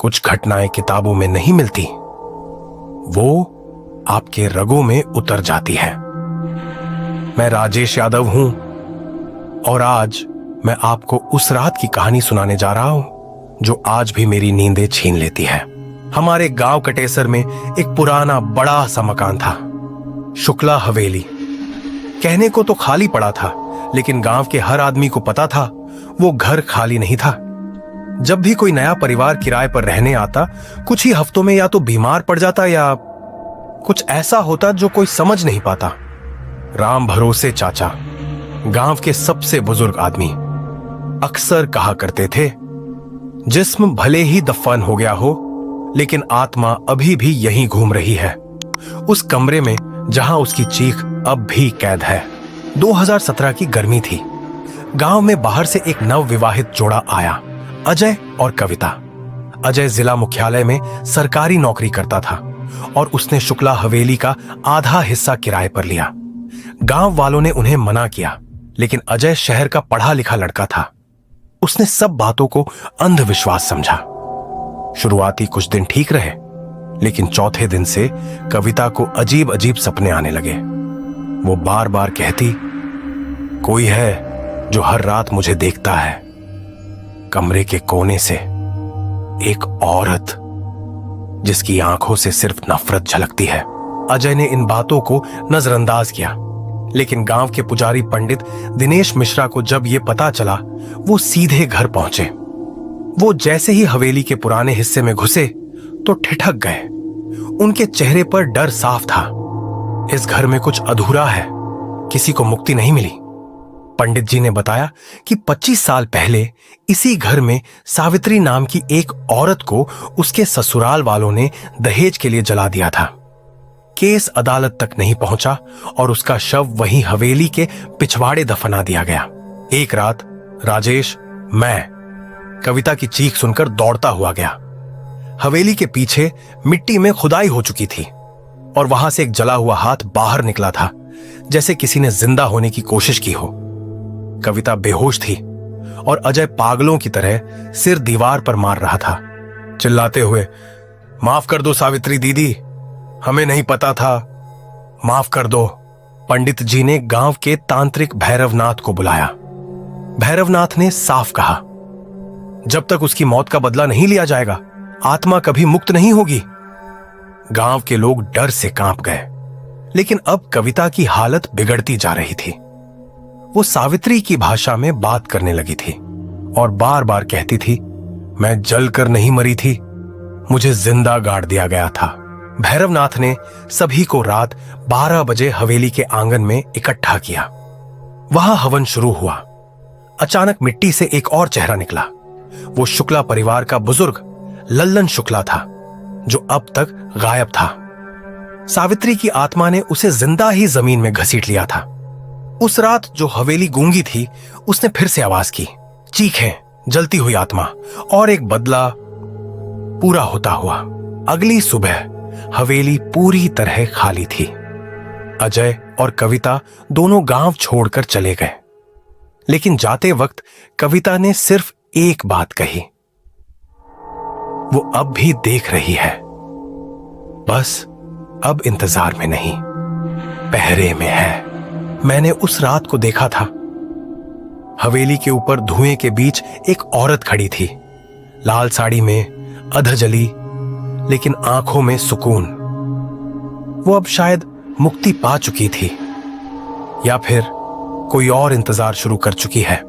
कुछ घटनाएं किताबों में नहीं मिलती, वो आपके रगों में उतर जाती है। मैं राजेश यादव हूं और आज मैं आपको उस रात की कहानी सुनाने जा रहा हूं जो आज भी मेरी नींदें छीन लेती है। हमारे गांव कटेसर में एक पुराना बड़ा सा मकान था, शुक्ला हवेली। कहने को तो खाली पड़ा था, लेकिन गांव के हर आदमी को पता था वो घर खाली नहीं था। जब भी कोई नया परिवार किराए पर रहने आता, कुछ ही हफ्तों में या तो बीमार पड़ जाता या कुछ ऐसा होता जो कोई समझ नहीं पाता। राम भरोसे चाचा, गांव के सबसे बुजुर्ग आदमी, अक्सर कहा करते थे, जिस्म भले ही दफन हो गया हो, लेकिन आत्मा अभी भी यहीं घूम रही है, उस कमरे में जहां उसकी चीख अब भी कैद है। 2017 की गर्मी थी। गांव में बाहर से एक नव विवाहित जोड़ा आया, अजय और कविता। अजय जिला मुख्यालय में सरकारी नौकरी करता था और उसने शुक्ला हवेली का आधा हिस्सा किराए पर लिया। गांव वालों ने उन्हें मना किया, लेकिन अजय शहर का पढ़ा लिखा लड़का था। उसने सब बातों को अंधविश्वास समझा। शुरुआती कुछ दिन ठीक रहे, लेकिन चौथे दिन से कविता को अजीब अजीब सपने आने लगे। वो बार बार कहती, कोई है जो हर रात मुझे देखता है। कमरे के कोने से एक औरत जिसकी आंखों से सिर्फ नफरत झलकती है। अजय ने इन बातों को नजरअंदाज किया, लेकिन गांव के पुजारी पंडित दिनेश मिश्रा को जब यह पता चला, वो सीधे घर पहुंचे। वो जैसे ही हवेली के पुराने हिस्से में घुसे तो ठिठक गए। उनके चेहरे पर डर साफ था। इस घर में कुछ अधूरा है, किसी को मुक्ति नहीं मिली। पंडित जी ने बताया कि 25 साल पहले इसी घर में सावित्री नाम की एक औरत को उसके ससुराल वालों ने दहेज के लिए जला दिया था। केस अदालत तक नहीं पहुंचा और उसका शव वहीं हवेली के पिछवाड़े दफना दिया गया। एक रात राजेश, मैं कविता की चीख सुनकर दौड़ता हुआ गया। हवेली के पीछे मिट्टी में खुदाई हो चुकी थी और वहां से एक जला हुआ हाथ बाहर निकला था, जैसे किसी ने जिंदा होने की कोशिश की हो। कविता बेहोश थी और अजय पागलों की तरह सिर दीवार पर मार रहा था, चिल्लाते हुए, माफ कर दो सावित्री दीदी, हमें नहीं पता था, माफ कर दो। पंडित जी ने गांव के तांत्रिक भैरवनाथ को बुलाया। भैरवनाथ ने साफ कहा, जब तक उसकी मौत का बदला नहीं लिया जाएगा, आत्मा कभी मुक्त नहीं होगी। गांव के लोग डर से कांप गए, लेकिन अब कविता की हालत बिगड़ती जा रही थी। वो सावित्री की भाषा में बात करने लगी थी और बार बार कहती थी, मैं जलकर नहीं मरी थी, मुझे जिंदा गाड़ दिया गया था। भैरवनाथ ने सभी को रात 12 बजे हवेली के आंगन में इकट्ठा किया। वहां हवन शुरू हुआ। अचानक मिट्टी से एक और चेहरा निकला। वो शुक्ला परिवार का बुजुर्ग लल्लन शुक्ला था, जो अब तक गायब था। सावित्री की आत्मा ने उसे जिंदा ही जमीन में घसीट लिया था। उस रात जो हवेली गूंगी थी, उसने फिर से आवाज की, चीखें, जलती हुई आत्मा, और एक बदला पूरा होता हुआ। अगली सुबह हवेली पूरी तरह खाली थी। अजय और कविता दोनों गांव छोड़कर चले गए, लेकिन जाते वक्त कविता ने सिर्फ एक बात कही, वो अब भी देख रही है, बस अब इंतजार में नहीं, पहरे में है। मैंने उस रात को देखा था। हवेली के ऊपर धुएं के बीच एक औरत खड़ी थी, लाल साड़ी में, अधजली, लेकिन आंखों में सुकून। वो अब शायद मुक्ति पा चुकी थी, या फिर कोई और इंतजार शुरू कर चुकी है।